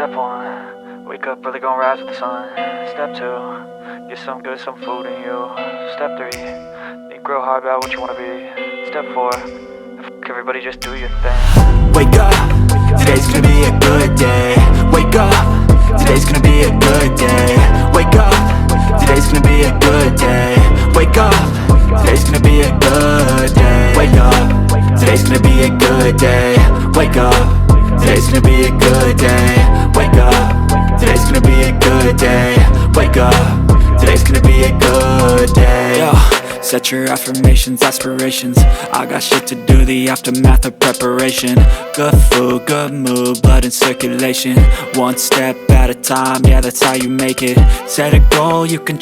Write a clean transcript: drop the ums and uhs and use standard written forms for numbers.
Step 1, wake up early, gon' rise with the sun. Step 2, get some good, some food in you. Step 3, think real hard about what you wanna be. Step 4, fuck everybody, just do your thing. Wake up, today's gonna be a good day. Wake up, today's gonna be a good day. Wake up, today's gonna be a good day. Wake up, today's gonna be a good day. Wake up, today's gonna be a good day. Wake up, today's gonna be a good day. Wake up, today's gonna be a good day. Wake up, today's gonna be a good day. Yo, set your affirmations, aspirations. I got shit to do, the aftermath of preparation. Good food, good mood, blood in circulation. One step at a time, yeah, that's how you make it. Set a goal, you can